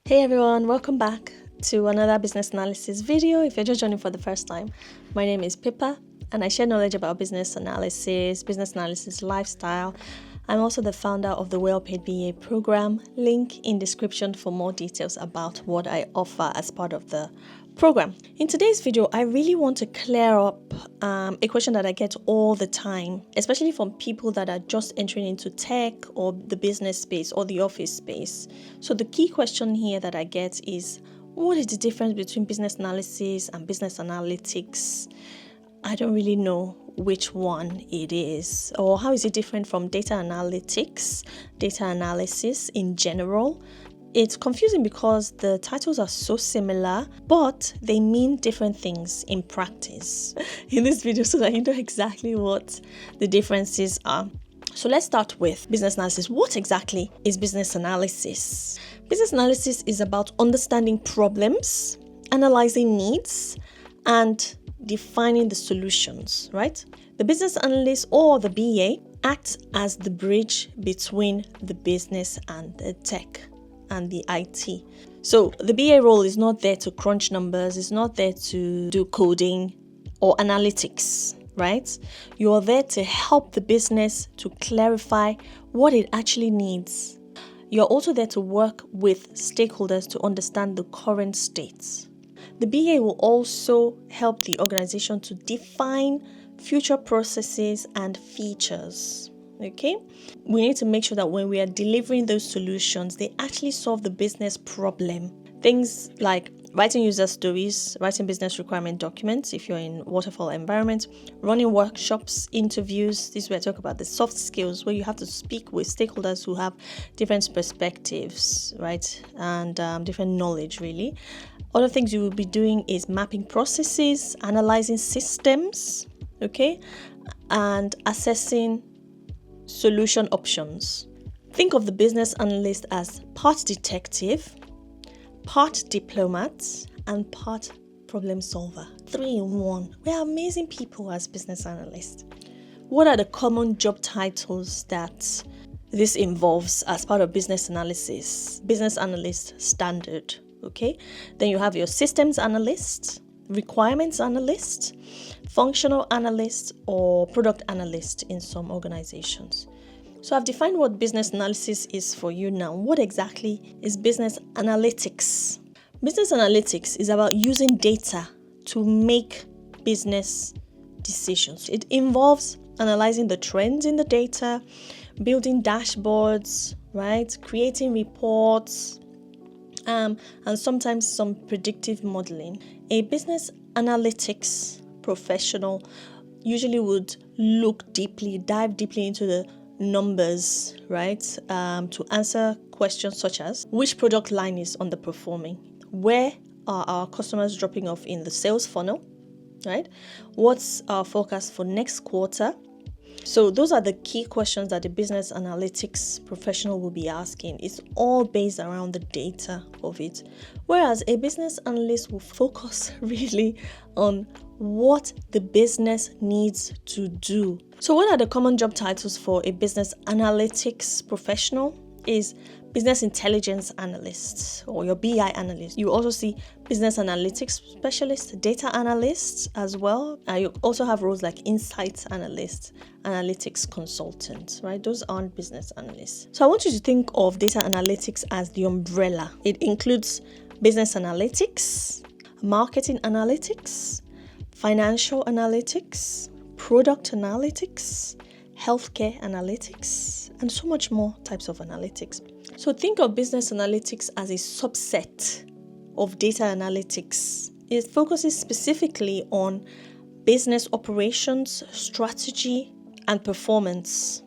Hey everyone, welcome back to another business analysis video. If you're just joining for the first time, my name is Pippa and I share knowledge about business analysis lifestyle. I'm also the founder of the Well-Paid BA program. Link in description for more details about what I offer as part of the program. In today's video, I really want to clear up a question that I get all the time, especially from people that are just entering into tech or the business space or the office space. So the key question here that I get is, what is the difference between business analysis and business analytics? I don't really know which one it is, or how is it different from data analytics, data analysis in general. It's confusing because the titles are so similar, but they mean different things in practice in this video so that you know exactly what the differences are. So let's start with business analysis. What exactly is business analysis? Business analysis is about understanding problems, analyzing needs, and defining the solutions, right? The business analyst or the BA acts as the bridge between the business and the tech and the IT. So the BA role is not there to crunch numbers, it's not there to do coding or analytics, right? You are there to help the business to clarify what it actually needs. You're also there to work with stakeholders to understand the current state. The BA will also help the organization to define future processes and features. Okay, we need to make sure that when we are delivering those solutions, they actually solve the business problem. Things like writing user stories, writing business requirement documents if you're in waterfall environment, running workshops, interviews. This is where I talk about the soft skills where you have to speak with stakeholders who have different perspectives, right? And different knowledge, really. Other things you will be doing is mapping processes, analyzing systems, okay, and assessing solution options. Think of the business analyst as part detective, part diplomat, and part problem solver. 3 in 1. We are amazing people as business analysts. What are the common job titles that this involves as part of business analysis? Business analyst standard, okay? Then you have your systems analyst, requirements analyst, functional analyst, or product analyst in some organizations. So I've defined what business analysis is for you now. What exactly is business analytics? Business analytics is about using data to make business decisions. It involves analyzing the trends in the data, building dashboards, right? Creating reports, and sometimes some predictive modeling. A business analytics professional usually would dive deeply into the numbers, right? To answer questions such as which product line is underperforming, where are our customers dropping off in the sales funnel, right? What's our forecast for next quarter? So those are the key questions that the business analytics professional will be asking. It's all based around the data of it. Whereas a business analyst will focus really on what the business needs to do. So what are the common job titles for a business analytics professional? Is business intelligence analyst or your BI analyst. You also see business analytics specialist, data analyst as well. You also have roles like insights analyst, analytics consultant, right? Those aren't business analysts. So I want you to think of data analytics as the umbrella. It includes business analytics, marketing analytics, financial analytics, product analytics, healthcare analytics, and so much more types of analytics. So think of business analytics as a subset of data analytics. It focuses specifically on business operations, strategy, and performance.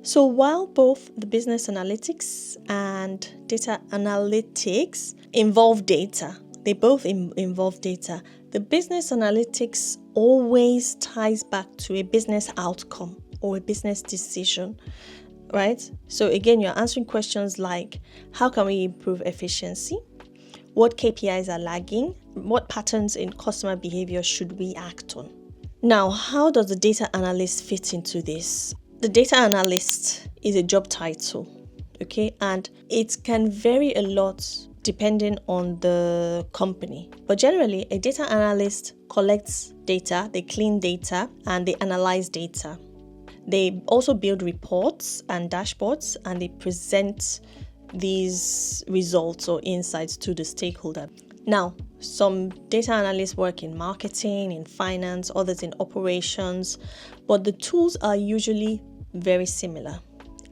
So while both the business analytics and data analytics involve data, they both involve data, the business analytics always ties back to a business outcome or a business decision, right? So again, you're answering questions like, how can we improve efficiency? What KPIs are lagging? What patterns in customer behavior should we act on? Now, how does the data analyst fit into this? The data analyst is a job title, okay? And it can vary a lot depending on the company. But generally, a data analyst collects data, they clean data, and they analyze data. They also build reports and dashboards, and they present these results or insights to the stakeholder. Now, some data analysts work in marketing, in finance, others in operations, but the tools are usually very similar.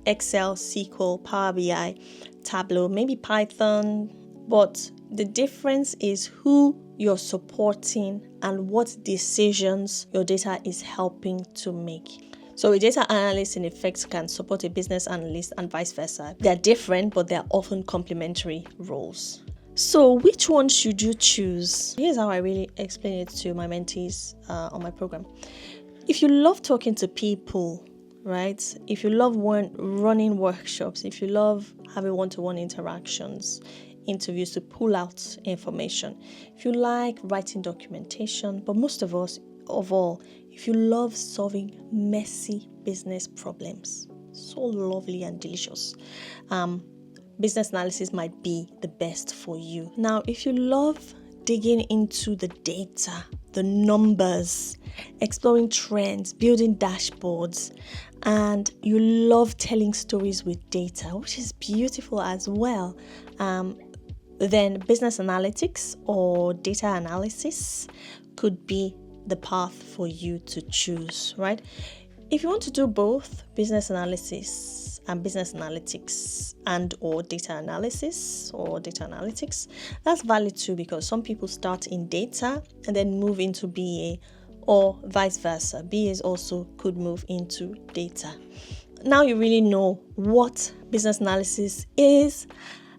Excel, SQL, Power BI, Tableau, maybe Python, but the difference is who you're supporting and what decisions your data is helping to make. So a data analyst in effect can support a business analyst and vice versa. They're different, but they're often complementary roles. So which one should you choose? Here's how I really explain it to my mentees on my program. If you love talking to people, right? If you love running workshops, if you love having one-to-one interactions, interviews to pull out information, if you like writing documentation, but most of all, if you love solving messy business problems, so lovely and delicious, business analysis might be the best for you. Now, if you love digging into the data, the numbers, exploring trends, building dashboards, and you love telling stories with data, which is beautiful as well, then business analytics or data analysis could be the path for you to choose, right? If you want to do both business analysis and business analytics and or data analysis or data analytics, that's valid too, because some people start in data and then move into BA, or vice versa. BAs also could move into data. Now you really know what business analysis is,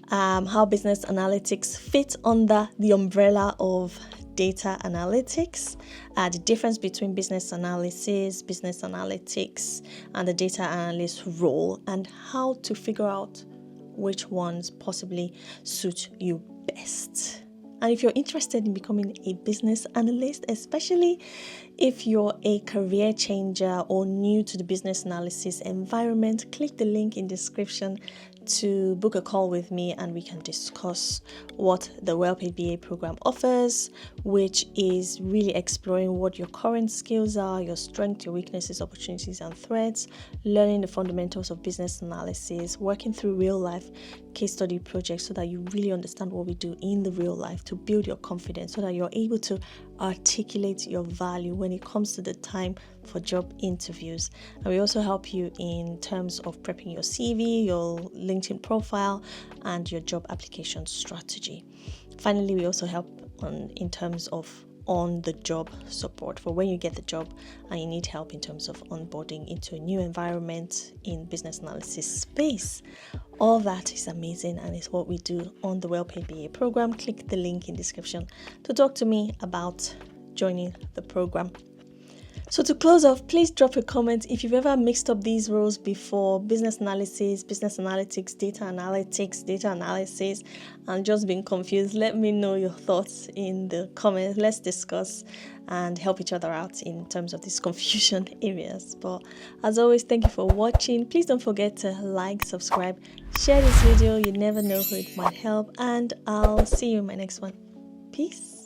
how business analytics fit under the umbrella of data analytics, the difference between business analysis, business analytics, and the data analyst role, and how to figure out which ones possibly suit you best. And if you're interested in becoming a business analyst, especially if you're a career changer or new to the business analysis environment, click the link in the description to book a call with me and we can discuss what the Well-Paid BA program offers, which is really exploring what your current skills are, your strengths, your weaknesses, opportunities and threats, learning the fundamentals of business analysis, working through real life case study projects so that you really understand what we do in the real life to build your confidence so that you're able to articulate your value when it comes to the time for job interviews. And we also help you in terms of prepping your CV, your LinkedIn profile, and your job application strategy. Finally, we also help in terms of on-the-job support for when you get the job and you need help in terms of onboarding into a new environment in business analysis space. All that is amazing and is what we do on the Well-Paid BA program. Click the link in the description to talk to me about joining the program. So to close off, please drop a comment if you've ever mixed up these roles before: business analysis, business analytics, data analysis, and just been confused. Let me know your thoughts in the comments. Let's discuss and help each other out in terms of these confusion areas. But as always, thank you for watching. Please don't forget to like, subscribe, share this video. You never know who it might help, and I'll see you in my next one. Peace.